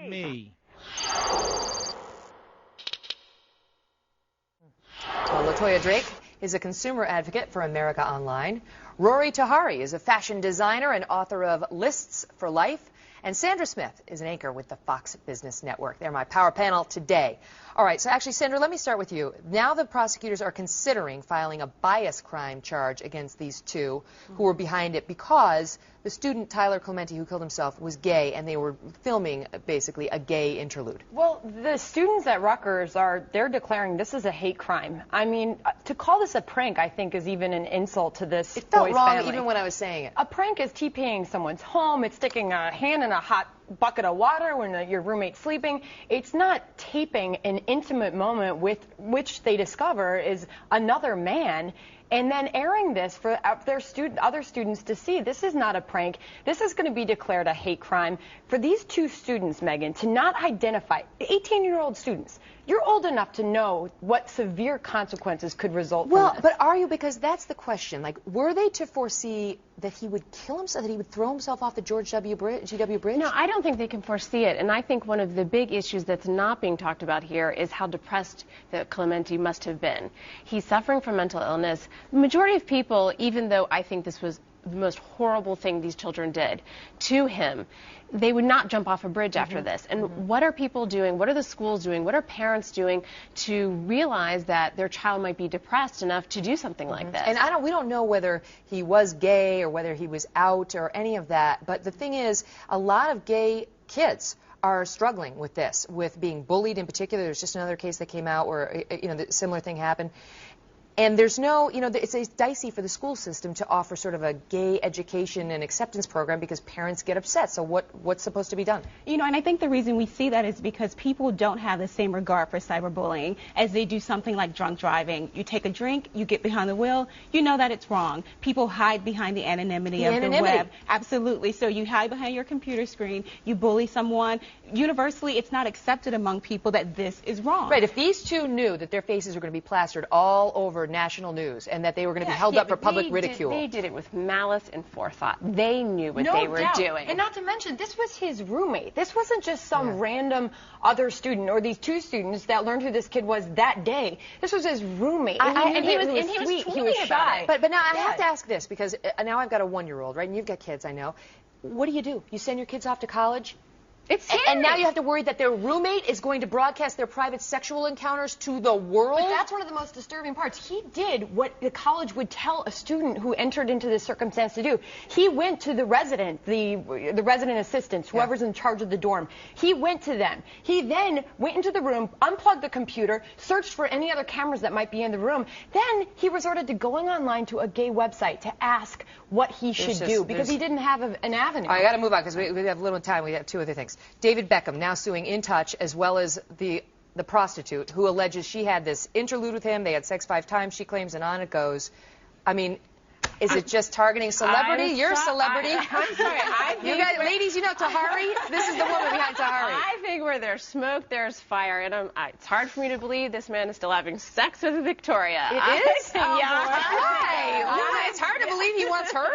me. Well, LaToya Drake is a consumer advocate for America Online. Rory Tahari is a fashion designer and author of Lists for Life. And Sandra Smith is an anchor with the Fox Business Network. They're my power panel today. All right, so actually, Sandra, let me start with you. Now the prosecutors are considering filing a bias crime charge against these two who were behind it because the student, Tyler Clementi, who killed himself, was gay, and they were filming, basically, a gay interlude. Well, the students at Rutgers they're declaring this is a hate crime. I mean, to call this a prank, I think, is even an insult to this boy's family. It felt wrong even when I was saying it. A prank is TPing someone's home. It's sticking a hand in a hot bucket of water when your roommate's sleeping. It's not taping an intimate moment with which they discover is another man and then airing this for other students to see. This is not a prank. This is going to be declared a hate crime. For these two students, Megan, to not identify, 18-year-old students, you're old enough to know what severe consequences could result from this. But are you? Because that's the question. Like, were they to foresee that he would kill himself, that he would throw himself off the GW Bridge? No, I don't think they can foresee it. And I think one of the big issues that's not being talked about here is how depressed that Clementi must have been. He's suffering from mental illness. The majority of people, even though I think this was the most horrible thing these children did to him, they would not jump off a bridge after this. And what are people doing? What are the schools doing? What are parents doing to realize that their child might be depressed enough to do something like this? And we don't know whether he was gay or whether he was out or any of that. But the thing is, a lot of gay kids are struggling with this, with being bullied in particular. There's just another case that came out where, the similar thing happened. And there's no, it's dicey for the school system to offer sort of a gay education and acceptance program because parents get upset. So what's supposed to be done? And I think the reason we see that is because people don't have the same regard for cyberbullying as they do something like drunk driving. You take a drink, you get behind the wheel, you know that it's wrong. People hide behind the anonymity of the web. Absolutely. So you hide behind your computer screen, you bully someone. Universally, it's not accepted among people that this is wrong. Right. If these two knew that their faces were going to be plastered all over national news and that they were going to be held up for public ridicule. They did it with malice and forethought. They knew what they were doing. And not to mention, this was his roommate. This wasn't just some random other student or these two students that learned who this kid was that day. This was his roommate. And he was sweet. He was shy. But now I have to ask this because now I've got a 1-year-old, right? And you've got kids, I know. What do? You send your kids off to college? It's scary. And now you have to worry that their roommate is going to broadcast their private sexual encounters to the world? But that's one of the most disturbing parts. He did what the college would tell a student who entered into this circumstance to do. He went to the resident, the resident assistants, whoever's in charge of the dorm. He went to them. He then went into the room, unplugged the computer, searched for any other cameras that might be in the room. Then he resorted to going online to a gay website to ask what he should do because he didn't have an avenue. I got to move on because we have little time. We have two other things. David Beckham now suing In Touch as well as the prostitute who alleges she had this interlude with him. They had sex 5 times, she claims, and on it goes. I mean, is it just targeting celebrity? You're a celebrity. I'm sorry. You guys, ladies, Tahari? This is the woman behind Tahari. I think where there's smoke, there's fire. And it's hard for me to believe this man is still having sex with Victoria. It is? Yeah. It's hard to believe he wants her.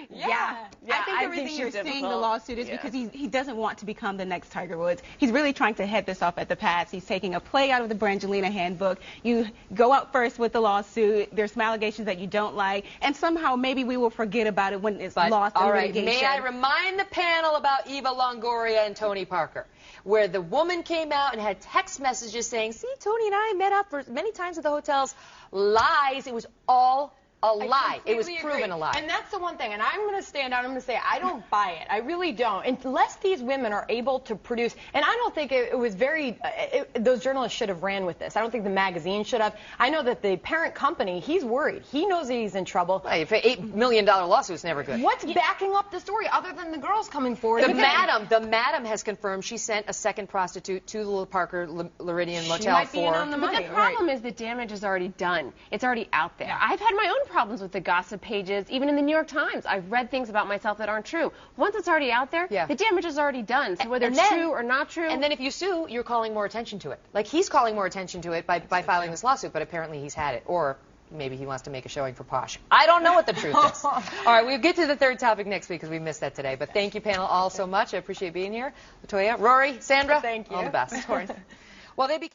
Yeah. I think the reason you're seeing the lawsuit is because he doesn't want to become the next Tiger Woods. He's really trying to head this off at the pass. He's taking a play out of the Brangelina handbook. You go out first with the lawsuit. There's some allegations that you don't like, and somehow maybe we will forget about it when it's lost in litigation. May I remind the panel about Eva Longoria and Tony Parker, where the woman came out and had text messages saying, see, Tony and I met up for many times at the hotels. Lies. It was all a lie. It was proven a lie. And that's the one thing. And I'm going to stand out. I'm going to say I don't buy it. I really don't. Unless these women are able to produce. And I don't think it was very. Those journalists should have ran with this. I don't think the magazine should have. I know that the parent company, he's worried. He knows that he's in trouble. Hey, $8 million lawsuit is never good. What's backing up the story other than the girls coming forward? The madam has confirmed she sent a second prostitute to the Parker Floridian Motel. She might be in on the money. But the problem is the damage is already done. It's already out there. I've had my own problems with the gossip pages, even in the New York Times. I've read things about myself that aren't true. Once it's already out there, the damage is already done. So whether it's true or not true. And then if you sue, you're calling more attention to it. Like he's calling more attention to it by filing this lawsuit, but apparently he's had it. Or maybe he wants to make a showing for Posh. I don't know what the truth is. All right, we'll get to the third topic next week because we missed that today. But thank you, panel, all so much. I appreciate being here. LaToya, Rory, Sandra, Thank you. all the best. Well, they became